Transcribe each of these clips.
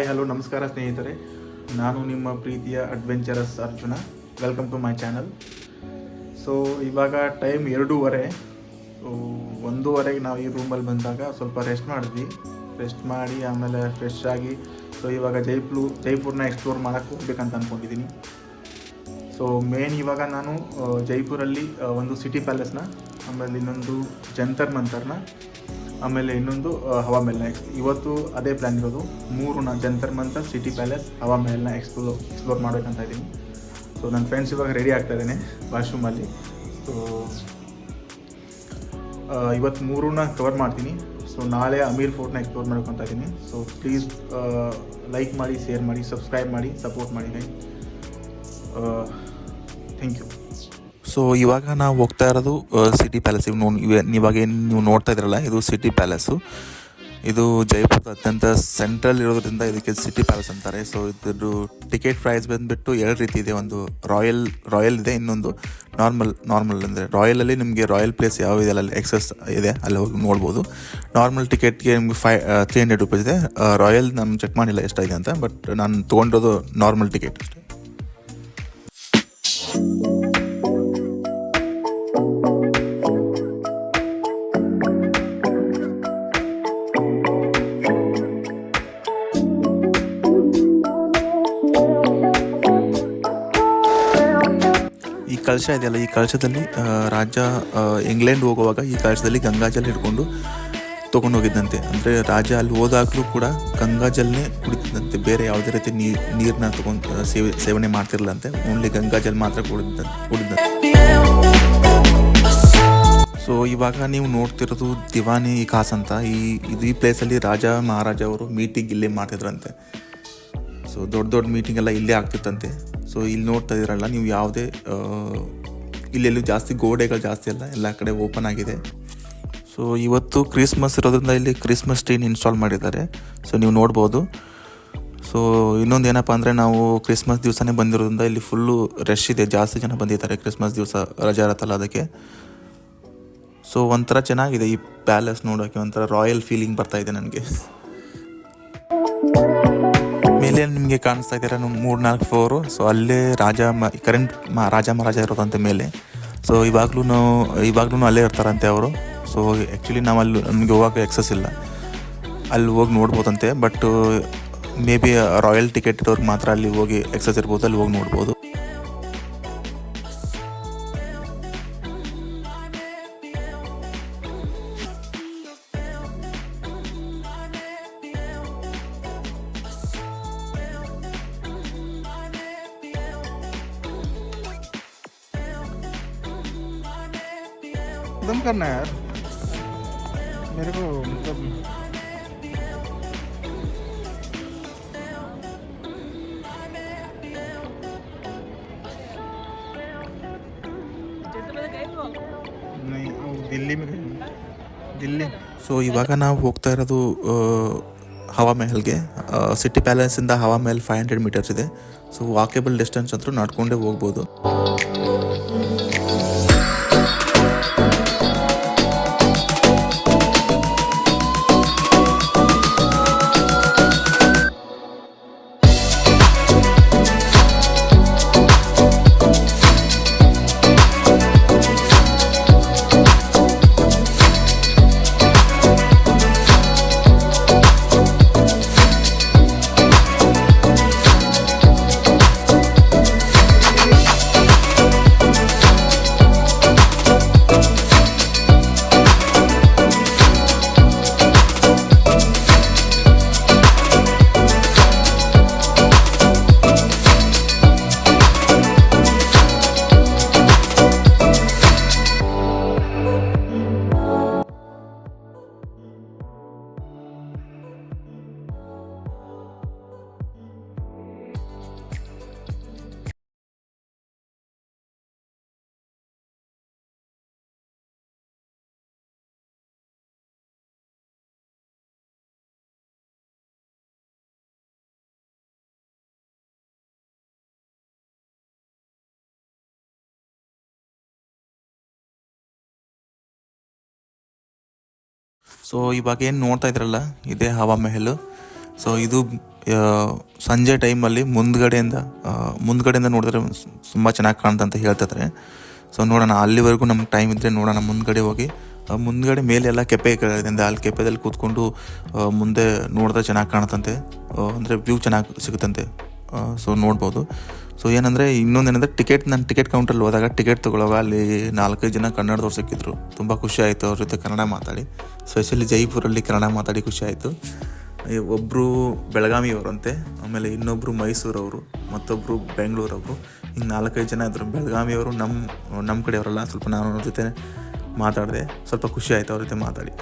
Hello ನಮಸ್ಕಾರ ಸ್ನೇಹಿತರೆ, ನಾನು ನಿಮ್ಮ ಪ್ರೀತಿಯ adventurous Arjuna. Welcome to my channel. So ಇವಾಗ ಟೈಮ್ 2:30. ಸೊ 1:30ಗೆ ನಾವು ಈ ರೂಮಲ್ಲಿ ಬಂದಾಗ ಸ್ವಲ್ಪ ರೆಸ್ಟ್ ಮಾಡಿ ಆಮೇಲೆ ಫ್ರೆಶ್ ಆಗಿ ಸೊ ಇವಾಗ ಜೈಪುರ್ನ ಎಕ್ಸ್ಪ್ಲೋರ್ ಮಾಡೋಕ್ಕೆ ಹೋಗ್ಬೇಕಂತ ಅಂದ್ಕೊಂಡಿದ್ದೀನಿ. ಸೊ ಮೇನ್ ಇವಾಗ ನಾನು ಜೈಪುರಲ್ಲಿ ಒಂದು ಸಿಟಿ ಪ್ಯಾಲೇಸ್ನ, ಆಮೇಲೆ ಇನ್ನೊಂದು ಜಂತರ್ ಮಂತರ್ನ, ಆಮೇಲೆ ಇನ್ನೊಂದು ಹವಾ ಮೆಹಲ್ನ ಇವತ್ತು ಅದೇ ಪ್ಲ್ಯಾನ್ ಇರೋದು. 3 ಜಂತರ್ ಮಂತರ್, ಸಿಟಿ ಪ್ಯಾಲೇಸ್, ಹವಾ ಮೆಹಲ್ನ ಎಕ್ಸ್ಪ್ಲೋರ್ ಮಾಡಬೇಕಂತ ಇದ್ದೀನಿ. ಸೊ ನನ್ನ ಫ್ರೆಂಡ್ಸ್ ಇವಾಗ ರೆಡಿ ಆಗ್ತಾ ಇದ್ದೇನೆ ವಾಶ್ರೂಮಲ್ಲಿ. ಸೊ ಇವತ್ತು 3 ಕವರ್ ಮಾಡ್ತೀನಿ. ಸೊ ನಾಳೆ ಅಮೀರ್ ಫೋರ್ಟ್ನ ಎಕ್ಸ್ಪ್ಲೋರ್ ಮಾಡ್ಕೊತಾ ಇದ್ದೀನಿ. ಸೊ ಪ್ಲೀಸ್ ಲೈಕ್ ಮಾಡಿ, ಶೇರ್ ಮಾಡಿ, ಸಬ್ಸ್ಕ್ರೈಬ್ ಮಾಡಿ, ಸಪೋರ್ಟ್ ಮಾಡಿ. Thank you. ಸೊ ಇವಾಗ ನಾವು ಹೋಗ್ತಾ ಇರೋದು ಸಿಟಿ ಪ್ಯಾಲೇಸ್. ಇವಾಗ ಏನು ನೀವು ನೋಡ್ತಾ ಇದ್ರಲ್ಲ, ಇದು ಸಿಟಿ ಪ್ಯಾಲೇಸು. ಇದು ಜೈಪುರದ ಅತ್ಯಂತ ಸೆಂಟ್ರಲ್ ಇರೋದ್ರಿಂದ ಇದಕ್ಕೆ ಸಿಟಿ ಪ್ಯಾಲೇಸ್ ಅಂತಾರೆ. ಸೊ ಇದ್ರದ್ದು ಟಿಕೆಟ್ ಪ್ರೈಸ್ ಬಂದುಬಿಟ್ಟು 2 ರೀತಿ ಇದೆ. ಒಂದು ರಾಯಲ್ ಇದೆ, ಇನ್ನೊಂದು ನಾರ್ಮಲ್ ಅಂದರೆ ರಾಯಲಲ್ಲಿ ನಿಮಗೆ ರಾಯಲ್ ಪ್ಲೇಸ್ ಯಾವ ಇದೆ ಅಲ್ಲಿ ಎಕ್ಸಸ್ ಇದೆ, ಅಲ್ಲಿ ಹೋಗಿ ನೋಡ್ಬೋದು. ನಾರ್ಮಲ್ ಟಿಕೆಟ್ಗೆ ನಿಮಗೆ 300 ರೂಪೀಸ್ ಇದೆ. ರಾಯಲ್ ನಾನು ಚೆಕ್ ಮಾಡಿಲ್ಲ ಎಷ್ಟಾಗಿದೆ ಅಂತ, ಬಟ್ ನಾನು ತೊಗೊಂಡಿರೋದು ನಾರ್ಮಲ್ ಟಿಕೆಟ್ ಅಷ್ಟೇ. ಈ ಕಳಶ ಇದೆಯಲ್ಲ, ಈ ಕಳಶದಲ್ಲಿ ರಾಜ ಇಂಗ್ಲೆಂಡ್ ಹೋಗುವಾಗ ಈ ಕಳಶದಲ್ಲಿ ಗಂಗಾಜಲ್ ಹಿಡ್ಕೊಂಡು ತೊಗೊಂಡೋಗಿದ್ದಂತೆ. ಅಂದರೆ ರಾಜ ಅಲ್ಲಿ ಹೋದಾಗಲೂ ಕೂಡ ಗಂಗಾಜಲ್ನೇ ಕುಡಿತಿದ್ದಂತೆ, ಬೇರೆ ಯಾವುದೇ ರೀತಿ ನೀರನ್ನ ತೊಗೊಂಡು ಸೇವನೆ ಮಾಡ್ತಿರಲಿಲ್ಲಂತೆ. ಓನ್ಲಿ ಗಂಗಾಜಲ್ ಮಾತ್ರ ಕುಡಿದಂತೆ. ಸೊ ಇವಾಗ ನೀವು ನೋಡ್ತಿರೋದು ದಿವಾನಿ ಖಾಸ್ ಅಂತ. ಈ ಪ್ಲೇಸಲ್ಲಿ ರಾಜ ಮಹಾರಾಜ ಅವರು ಮೀಟಿಂಗ್ ಇಲ್ಲೇ ಮಾಡ್ತಿದ್ರಂತೆ. ಸೊ ದೊಡ್ಡ ಮೀಟಿಂಗ್ ಎಲ್ಲ ಇಲ್ಲೇ ಆಗ್ತಿತ್ತಂತೆ. ಸೊ ಇಲ್ಲಿ ನೋಡ್ತಾ ಇದ್ದೀರಲ್ಲ ನೀವು, ಯಾವುದೇ ಇಲ್ಲೆಲ್ಲೂ ಜಾಸ್ತಿ ಗೋಡೆಗಳು ಜಾಸ್ತಿ ಅಲ್ಲ, ಎಲ್ಲ ಕಡೆ ಓಪನ್ ಆಗಿದೆ. ಸೊ ಇವತ್ತು ಕ್ರಿಸ್ಮಸ್ ಇರೋದ್ರಿಂದ ಇಲ್ಲಿ ಕ್ರಿಸ್ಮಸ್ ಟ್ರೀನ ಇನ್ಸ್ಟಾಲ್ ಮಾಡಿದ್ದಾರೆ. ಸೊ ನೀವು ನೋಡ್ಬೋದು. ಸೊ ಇನ್ನೊಂದು ಏನಪ್ಪ ಅಂದರೆ, ನಾವು ಕ್ರಿಸ್ಮಸ್ ದಿವಸನೇ ಬಂದಿರೋದ್ರಿಂದ ಇಲ್ಲಿ ಫುಲ್ಲು ರಶ್ ಇದೆ, ಜಾಸ್ತಿ ಜನ ಬಂದಿದ್ದಾರೆ ಕ್ರಿಸ್ಮಸ್ ದಿವಸ, ರಜಾ ಇರತ್ತಲ್ಲ ಅದಕ್ಕೆ. ಸೊ ಒಂಥರ ಚೆನ್ನಾಗಿದೆ ಈ ಪ್ಯಾಲೇಸ್ ನೋಡೋಕ್ಕೆ, ಒಂಥರ ರಾಯಲ್ ಫೀಲಿಂಗ್ ಬರ್ತಾ ಇದೆ ನನಗೆ. ಮೇಲೆ ನಿಮಗೆ ಕಾಣಿಸ್ತಾ ಇದ್ದಾರೆ 3-4 ಫ್ಲೋರು. ಸೊ ಅಲ್ಲೇ ಕರೆಂಟ್ ರಾಜ ಮಹಾರಾಜ ಇರೋದಂತೆ ಮೇಲೆ. ಸೊ ಇವಾಗ್ಲೂ ಅಲ್ಲೇ ಇರ್ತಾರಂತೆ ಅವರು. ಸೊ ಆ್ಯಕ್ಚುಲಿ ನಾವು ಅಲ್ಲಿ ನಮಗೆ ಹೋಗೋಕೆ ಎಕ್ಸಸ್ ಇಲ್ಲ, ಅಲ್ಲಿ ಹೋಗಿ ನೋಡ್ಬೋದಂತೆ. ಬಟ್ ಮೇ ಬಿ ರಾಯಲ್ ಟಿಕೆಟ್ ಇರೋರಿಗೆ ಮಾತ್ರ ಅಲ್ಲಿ ಹೋಗಿ ಎಕ್ಸಸ್ ಇರ್ಬೋದು, ಅಲ್ಲಿ ಹೋಗಿ ನೋಡ್ಬೋದು. दम करना है यार मेरे को, मतलब नहीं, वो दिल्ली में दिल्ली. ಸೊ ಇವಾಗ ನಾವು ಹೋಗ್ತಾ ಇರೋದು ಹವಾ ಮೆಹಲ್ಗೆ. ಸಿಟಿ ಪ್ಯಾಲೇಸಿಂದ ಹವಾ ಮೆಹಲ್ 500 ಮೀಟರ್ಸ್ ಇದೆ. ಸೊ ವಾಕೇಬಲ್ ಡಿಸ್ಟೆನ್ಸ್ ಅಂತೂ ನಡ್ಕೊಂಡೇ ಹೋಗ್ಬೋದು. ಸೊ ಇವಾಗ ಏನು ನೋಡ್ತಾ ಇದ್ರಲ್ಲ, ಇದೇ ಹವಾ ಮೆಹಲ್. ಸೊ ಇದು ಸಂಜೆ ಟೈಮಲ್ಲಿ ಮುಂದ್ಗಡೆಯಿಂದ ನೋಡಿದ್ರೆ ತುಂಬ ಚೆನ್ನಾಗಿ ಕಾಣುತ್ತೆ ಅಂತ ಹೇಳ್ತಿದ್ದಾರೆ. ಸೊ ನೋಡೋಣ, ಅಲ್ಲಿವರೆಗೂ ನಮ್ಗೆ ಟೈಮ್ ಇದ್ದರೆ ನೋಡೋಣ, ಮುಂದ್ಗಡೆ ಹೋಗಿ ಮುಂದ್ಗಡೆ ಮೇಲೆ ಎಲ್ಲ ಕೆಪ್ಪೆ ಇದೆ, ಅಲ್ಲಿ ಕೆಪ್ಪೆದಲ್ಲಿ ಕೂತ್ಕೊಂಡು ಮುಂದೆ ನೋಡಿದ್ರೆ ಚೆನ್ನಾಗಿ ಕಾಣುತ್ತಂತೆ, ಅಂದರೆ ವ್ಯೂ ಚೆನ್ನಾಗಿ ಸಿಗುತ್ತಂತೆ. ಸೊ ನೋಡ್ಬೋದು. ಸೊ ಏನಂದರೆ ಇನ್ನೊಂದೇನೆಂದರೆ ನಾನು ಟಿಕೆಟ್ ಕೌಂಟ್ರಲ್ಲಿ ಹೋದಾಗ ಟಿಕೆಟ್ ತೊಗೊಳ್ಳುವಾಗ ಅಲ್ಲಿ 4-5 ಜನ ಕನ್ನಡದವ್ರು ಸಿಕ್ಕಿದ್ರು. ತುಂಬ ಖುಷಿ ಆಯಿತು ಅವ್ರ ಜೊತೆ ಕನ್ನಡ ಮಾತಾಡಿ, ಸ್ಪೆಷಲಿ ಜೈಪುರಲ್ಲಿ ಕನ್ನಡ ಮಾತಾಡಿ ಖುಷಿ ಆಯಿತು. ಒಬ್ಬರು ಬೆಳಗಾವಿಯವರಂತೆ, ಆಮೇಲೆ ಇನ್ನೊಬ್ಬರು ಮೈಸೂರವರು, ಮತ್ತೊಬ್ಬರು ಬೆಂಗಳೂರವರು, ಹಿಂಗೆ 4-5 ಜನ ಇದ್ದರು. ಬೆಳಗಾವಿಯವರು ನಮ್ಮ ಕಡೆಯವರಲ್ಲ, ಸ್ವಲ್ಪ ನಾನು ಅವ್ರ ಜೊತೆ ಮಾತಾಡಿದೆ, ಸ್ವಲ್ಪ ಖುಷಿ ಆಯಿತು ಅವ್ರ ಜೊತೆ ಮಾತಾಡಿ.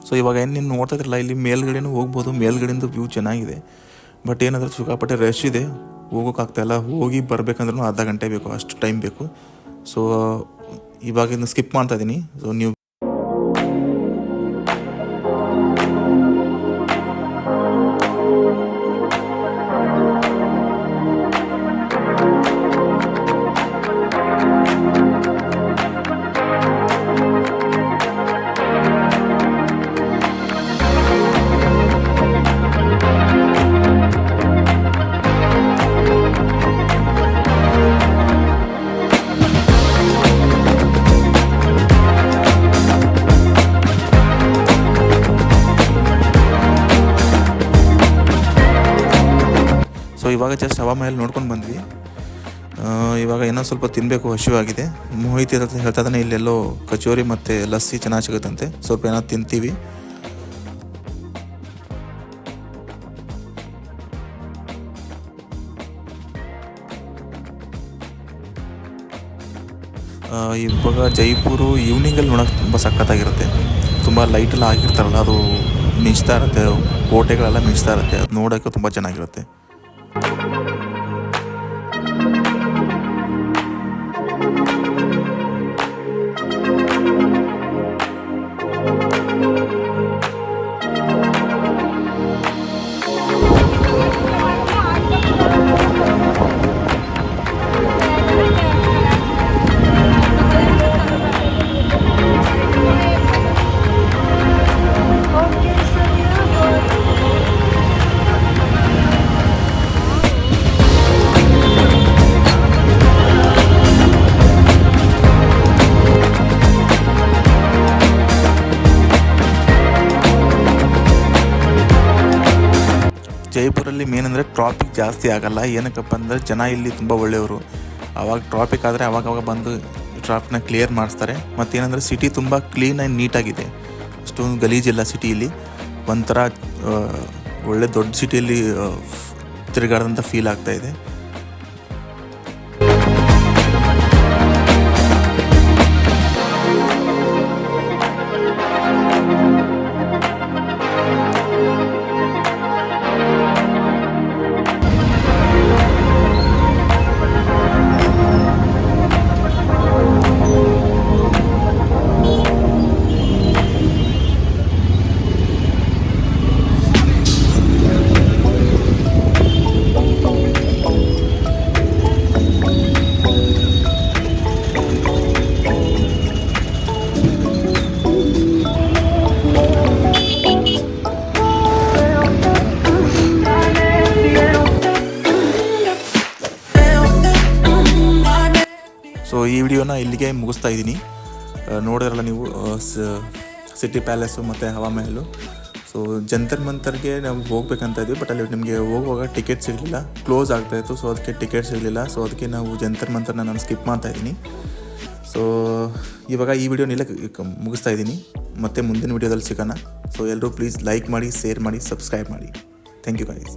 ಸೊ ಇವಾಗ ಏನು ನೀವು ನೋಡ್ತಾ ಇದ್ರಲ್ಲ, ಇಲ್ಲಿ ಮೇಲ್ಗಡೆನೂ ಹೋಗ್ಬೋದು, ಮೇಲ್ಗಡೆಯಿಂದ ವ್ಯೂ ಚೆನ್ನಾಗಿದೆ. ಬಟ್ ಏನಂದರೆ ಸಿಕ್ಕಾಪಟ್ಟೆ ರಶ್ ಇದೆ, ಹೋಗೋಕ್ಕಾಗ್ತಾಯಿಲ್ಲ. ಹೋಗಿ ಬರಬೇಕಂದ್ರೂ ಅರ್ಧ ಗಂಟೆ ಬೇಕು, ಅಷ್ಟು ಟೈಮ್ ಬೇಕು. ಸೊ ಇವಾಗ ಇನ್ನು ಸ್ಕಿಪ್ ಮಾಡ್ತಾ ಇದ್ದೀನಿ. ಸೊ ನೀವು ಇವಾಗ ಜಸ್ಟ್ ಹವಾಮಹಲ್ ನೋಡ್ಕೊಂಡು ಬಂದ್ವಿ. ಇವಾಗ ಏನೋ ಸ್ವಲ್ಪ ತಿನ್ನಬೇಕು, ಹಸಿವಾಗಿದೆ. ಮೋಹಿತ್ ಹೇಳ್ತಾ ಇದ್ದಾನೆ ಇಲ್ಲೆಲ್ಲೋ ಕಚೋರಿ ಮತ್ತು ಲಸ್ಸಿ ಚೆನ್ನಾಗಿ ಸಿಗುತ್ತಂತೆ, ಸ್ವಲ್ಪ ಏನೋ ತಿಂತೀವಿ. ಇವಾಗ ಜೈಪುರು ಈವ್ನಿಂಗಲ್ಲಿ ನೋಡೋಕೆ ತುಂಬ ಸಖತ್ತಾಗಿರುತ್ತೆ. ತುಂಬ ಲೈಟೆಲ್ಲ ಆಗಿರ್ತಾರಲ್ಲ, ಅದು ಮಿಂಚ್ತಾ ಇರುತ್ತೆ, ಕೋಟೆಗಳೆಲ್ಲ ಮಿಂಚ್ತಾ ಇರುತ್ತೆ, ಅದು ನೋಡೋಕ್ಕೆ ತುಂಬ ಚೆನ್ನಾಗಿರುತ್ತೆ. ಜೈಪುರಲ್ಲಿ ಮೇನ್ ಅಂದರೆ ಟ್ರಾಫಿಕ್ ಜಾಸ್ತಿ ಆಗಲ್ಲ. ಏನಕ್ಕಪ್ಪ ಅಂದರೆ ಜನ ಇಲ್ಲಿ ತುಂಬ ಒಳ್ಳೆಯವರು. ಆವಾಗ ಟ್ರಾಫಿಕ್ ಆದರೆ ಅವಾಗವಾಗ ಬಂದು ಟ್ರಾಫಿಕ್ನ ಕ್ಲಿಯರ್ ಮಾಡಿಸ್ತಾರೆ. ಮತ್ತೇನೆಂದರೆ ಸಿಟಿ ತುಂಬ ಕ್ಲೀನ್ ಆ್ಯಂಡ್ ನೀಟಾಗಿದೆ, ಅಷ್ಟೊಂದು ಗಲೀಜಿಲ್ಲ ಸಿಟಿಯಲ್ಲಿ. ಒಂಥರ ಒಳ್ಳೆ ದೊಡ್ಡ ಸಿಟಿಯಲ್ಲಿ ತಿರುಗಾಡಿದಂಥ ಫೀಲ್ ಆಗ್ತಾಯಿದೆ. ಸೊ ಈ ವಿಡಿಯೋನ ಇಲ್ಲಿಗೆ ಮುಗಿಸ್ತಾ ಇದ್ದೀನಿ. ನೋಡಿದ್ರಲ್ಲ ನೀವು ಸಿಟಿ ಪ್ಯಾಲೇಸು ಮತ್ತು ಹವಾ ಮಹಲು. ಸೊ ಜಂತರ್ ಮಂತರ್ಗೆ ನಾವು ಹೋಗ್ಬೇಕಂತ ಇದ್ವಿ, ಬಟ್ ಅಲ್ಲಿ ನಿಮಗೆ ಹೋಗುವಾಗ ಟಿಕೆಟ್ ಸಿಗಲಿಲ್ಲ, ಕ್ಲೋಸ್ ಆಗ್ತಾಯಿತ್ತು. ಸೊ ಅದಕ್ಕೆ ಟಿಕೆಟ್ ಸಿಗಲಿಲ್ಲ. ಸೊ ಅದಕ್ಕೆ ನಾವು ಜಂತರ್ ಮಂತರ್ನ ನಾನು ಸ್ಕಿಪ್ ಮಾಡ್ತಾಯಿದ್ದೀನಿ. ಸೊ ಇವಾಗ ಈ ವಿಡಿಯೋನೆಲ್ಲ ಮುಗಿಸ್ತಾ ಇದ್ದೀನಿ. ಮತ್ತೆ ಮುಂದಿನ ವಿಡಿಯೋದಲ್ಲಿ ಸಿಗೋಣ. ಸೊ ಎಲ್ಲರೂ ಪ್ಲೀಸ್ ಲೈಕ್ ಮಾಡಿ, ಶೇರ್ ಮಾಡಿ, ಸಬ್ಸ್ಕ್ರೈಬ್ ಮಾಡಿ. Thank you guys.